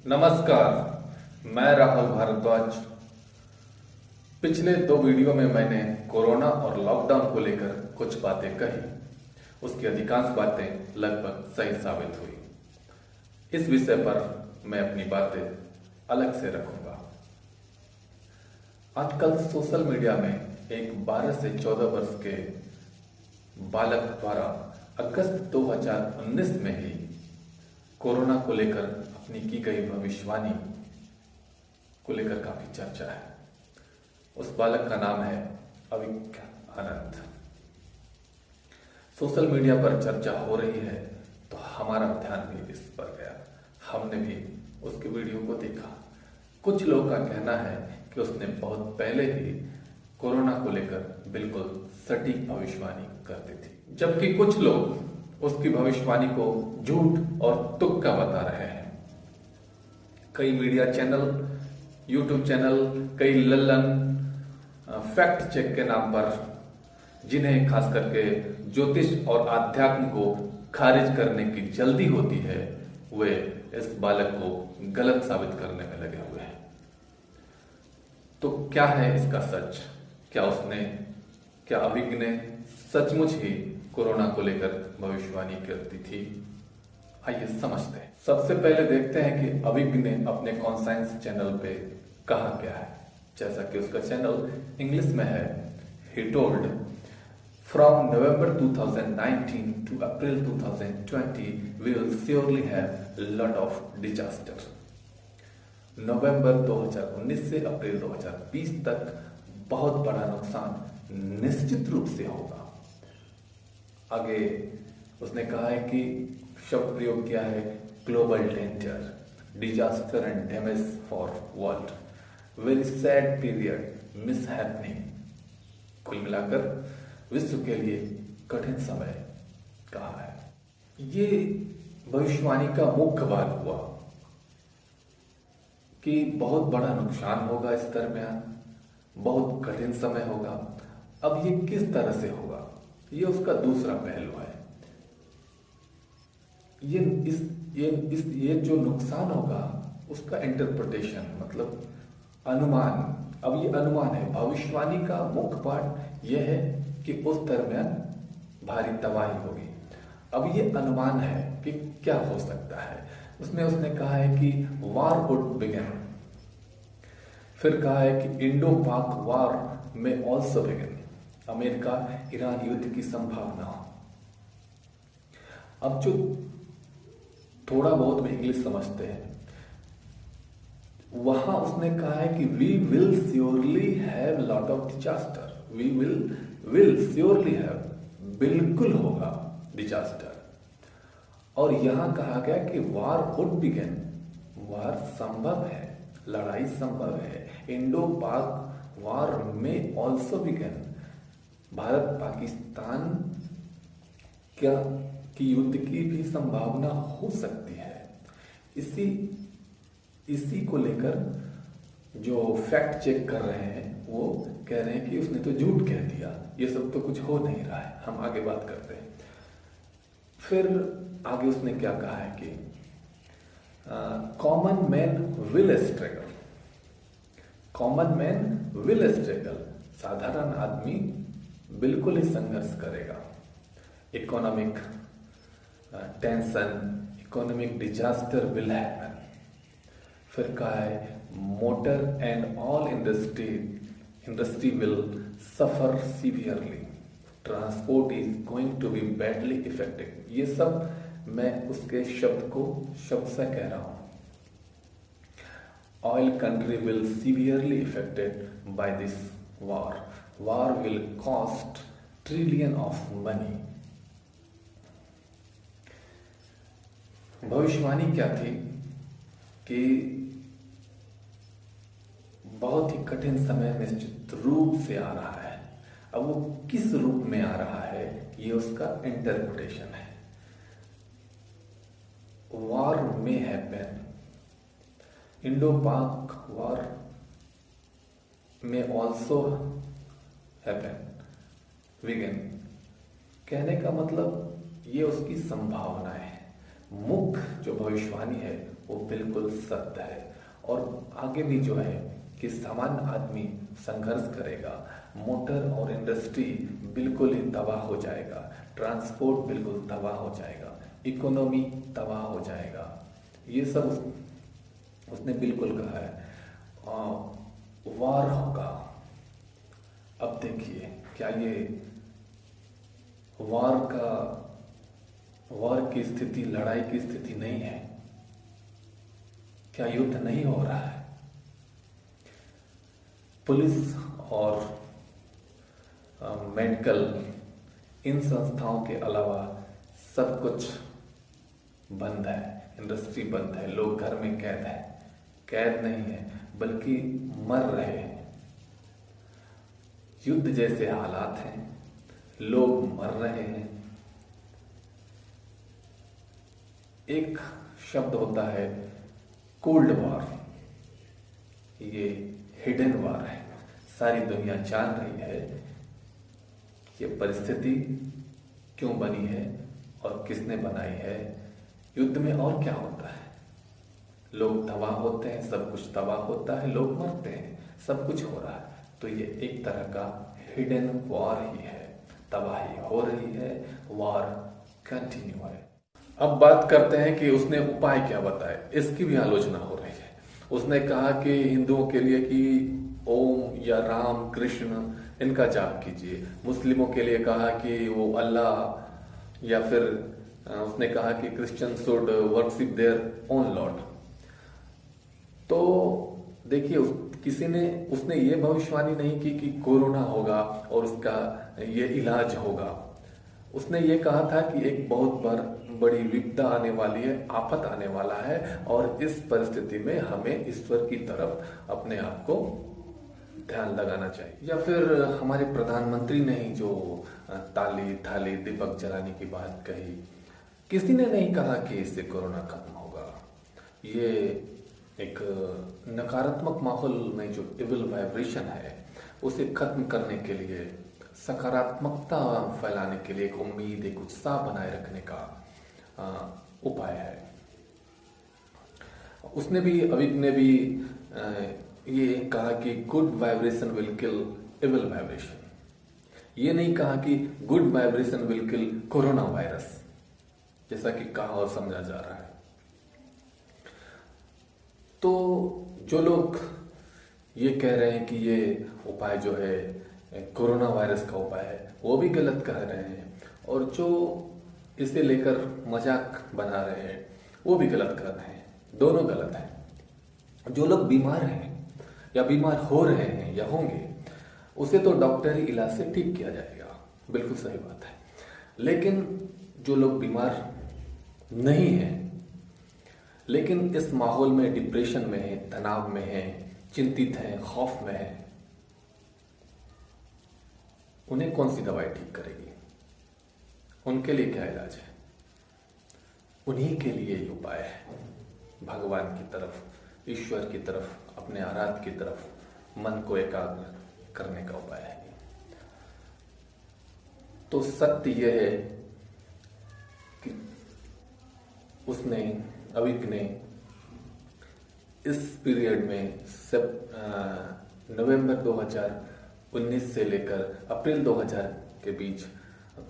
नमस्कार, मैं राहुल भारद्वाज। पिछले 2 वीडियो में मैंने कोरोना और लॉकडाउन को लेकर कुछ बातें कही। उसकी अधिकांश बातें लगभग सही साबित हुई। इस विषय पर मैं अपनी बातें अलग से रखूंगा। आजकल सोशल मीडिया में एक 12 से 14 वर्ष के बालक द्वारा अगस्त 2019 में ही कोरोना को लेकर अपनी की गई भविष्यवाणी को लेकर काफी चर्चा है। उस बालक का नाम है अविक आनंद। सोशल मीडिया पर चर्चा हो रही है तो हमारा ध्यान भी इस पर गया। हमने भी उसके वीडियो को देखा। कुछ लोगों का कहना है कि उसने बहुत पहले ही कोरोना को लेकर बिल्कुल सटीक भविष्यवाणी करती थी, जबकि कुछ लोग उसकी भविष्यवाणी को झूठ और तुक्का बता रहे हैं। कई मीडिया चैनल, यूट्यूब चैनल, कई लल्लन फैक्ट चेक के नाम पर, जिन्हें खास करके ज्योतिष और आध्यात्म को खारिज करने की जल्दी होती है, वे इस बालक को गलत साबित करने में लगे हुए हैं। तो क्या है इसका सच? क्या अभिज्ञ ने सचमुच ही कोरोना को लेकर भविष्यवाणी करती थी? आइए समझते हैं। सबसे पहले देखते हैं कि अभिज्ञ ने अपने कॉन्साइंस चैनल पे कहा क्या है। जैसा कि उसका चैनल इंग्लिश में है, he told from November 2019 to April 2020 we will surely have lot of disaster। नवंबर 2019 से अप्रैल 2020 तक बहुत बड़ा नुकसान निश्चित रूप से होगा। आगे उसने कहा है कि शब्द प्रयोग किया है global danger, disaster and damage for world, very sad period, miss happening. कुल मिलाकर विश्व के लिए कठिन समय कहा है। ये भविष्यवाणी का मुख्य बात हुआ कि बहुत बड़ा नुकसान होगा इस दरमियान, बहुत कठिन समय होगा। अब ये किस तरह से होगा, ये उसका दूसरा पहलू है। ये जो नुकसान होगा उसका इंटरप्रिटेशन, मतलब अनुमान। अब ये अनुमान है। भविष्यवाणी का मुख्य पार्ट यह है कि उस दरमियान भारी तबाही होगी। अब ये अनुमान है कि क्या हो सकता है। उसने कहा है कि वार वुड बिगिन। फिर कहा है कि इंडो पाक वार में ऑल्सो बिगिन। अमेरिका ईरान युद्ध की संभावना हो। अब जो थोड़ा बहुत भी इंग्लिश समझते हैं, वहां उसने कहा है कि we will surely have lot of disaster. We will surely have, बिल्कुल होगा डिजास्टर। और यहां कहा गया कि वार वुड बिगिन, वार संभव है, लड़ाई संभव है। इंडो पाक वार में ऑल्सो बिगिन, भारत पाकिस्तान की युद्ध की भी संभावना हो सकती है। इसी को लेकर जो फैक्ट चेक कर रहे हैं वो कह रहे हैं कि उसने तो झूठ कह दिया, ये सब तो कुछ हो नहीं रहा है। हम आगे बात करते हैं। फिर आगे उसने क्या कहा है कि common man will struggle. Common man will struggle, साधारण आदमी बिल्कुल ही संघर्ष करेगा। Economic tension, economic disaster will happen. फिर कहा है motor and all industry will suffer severely, transport is going to be badly affected. ये सब मैं उसके शब्द से कह रहा हूं। Oil country will severely affected by this war. War will cost trillion of money. भविष्यवाणी क्या थी कि बहुत ही कठिन समय निश्चित रूप से आ रहा है। अब वो किस रूप में आ रहा है, ये उसका इंटरप्रिटेशन है। वार में हैपन, इंडो पाक वार में ऑल्सो हैपन, बिगिन। कहने का मतलब ये उसकी संभावना है। मुख्य जो भविष्यवाणी है वो बिल्कुल सत्य है। और आगे भी जो है कि सामान्य आदमी संघर्ष करेगा, मोटर और इंडस्ट्री बिल्कुल ही तबाह हो जाएगा, ट्रांसपोर्ट बिल्कुल तबाह हो जाएगा, इकोनॉमी तबाह हो जाएगा। ये सब उसने बिल्कुल कहा है। वार होगा। अब देखिए, क्या ये वार की स्थिति, लड़ाई की स्थिति नहीं है? क्या युद्ध नहीं हो रहा है? पुलिस और मेडिकल, इन संस्थाओं के अलावा सब कुछ बंद है, इंडस्ट्री बंद है, लोग घर में कैद है। कैद नहीं है बल्कि मर रहे हैं। युद्ध जैसे हालात हैं, लोग मर रहे हैं। एक शब्द होता है कोल्ड वॉर, ये हिडन वॉर है। सारी दुनिया जान रही है ये परिस्थिति क्यों बनी है और किसने बनाई है। युद्ध में और क्या होता है? लोग तबाह होते हैं, सब कुछ तबाह होता है, लोग मरते हैं, सब कुछ हो रहा है। तो ये एक तरह का हिडन वॉर ही है। तबाही हो रही है, वॉर कंटिन्यू है। अब बात करते हैं कि उसने उपाय क्या बताए। इसकी भी आलोचना हो रही है। उसने कहा कि हिंदुओं के लिए कि ओम या राम कृष्ण इनका जाप कीजिए, मुस्लिमों के लिए कहा कि वो अल्लाह, या फिर उसने कहा कि Christian should worship their own Lord. तो देखिए, उसने ये भविष्यवाणी नहीं की कि कोरोना होगा और उसका ये इलाज होगा। उसने ये कहा था कि एक बहुत बड़ी विपदा आने वाली है, आफत आने वाला है, और इस परिस्थिति में हमें ईश्वर की तरफ अपने आप को ध्यान लगाना चाहिए। या फिर हमारे प्रधानमंत्री ने ही जो ताली थाली दीपक जलाने की बात कही, किसी ने नहीं कहा कि इससे कोरोना खत्म होगा। ये एक नकारात्मक माहौल में जो इविल वाइब्रेशन है उसे खत्म करने के लिए, सकारात्मकता फैलाने के लिए, एक उम्मीद, एक उत्साह बनाए रखने का उपाय है। उसने भी, अविक ने भी ये कहा कि good vibration will kill evil vibration. ये नहीं कहा कि good vibration will kill corona virus, जैसा कि कहा और समझा जा रहा है। तो जो लोग ये कह रहे हैं कि ये उपाय जो है कोरोना वायरस का उपाय है, वो भी गलत कह रहे हैं, और जो इसे लेकर मजाक बना रहे हैं वो भी गलत कर रहे हैं। दोनों गलत हैं। जो लोग बीमार हैं या बीमार हो रहे हैं या होंगे, उसे तो डॉक्टरी इलाज से ठीक किया जाएगा, बिल्कुल सही बात है। लेकिन जो लोग बीमार नहीं हैं लेकिन इस माहौल में डिप्रेशन में है, तनाव में है, चिंतित हैं, खौफ में है, उन्हें कौन सी दवाई ठीक करेगी? उनके लिए क्या इलाज है? उन्हीं के लिए ये उपाय है। भगवान की तरफ, ईश्वर की तरफ, अपने आराध की तरफ मन को एकाग्र करने का उपाय है। तो सत्य यह है कि उसने, अविक ने इस पीरियड में नवंबर 2019 से लेकर अप्रैल 2000 के बीच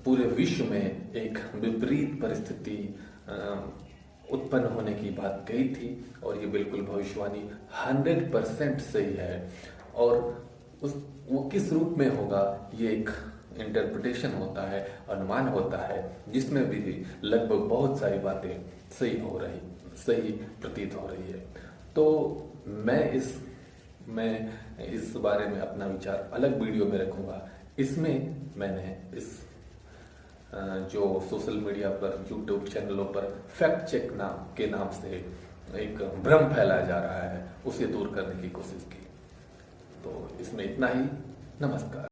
पूरे विश्व में एक विपरीत परिस्थिति उत्पन्न होने की बात कही थी, और ये बिल्कुल भविष्यवाणी 100% सही है। और वो किस रूप में होगा, ये एक इंटरप्रिटेशन होता है, अनुमान होता है, जिसमें भी लगभग बहुत सारी बातें सही प्रतीत हो रही है। तो मैं इस बारे में अपना विचार अलग वीडियो में रखूंगा। इसमें मैंने इस जो सोशल मीडिया पर, यूट्यूब चैनलों पर फैक्ट चेक के नाम से एक भ्रम फैलाया जा रहा है, उसे दूर करने की कोशिश की। तो इसमें इतना ही। नमस्कार।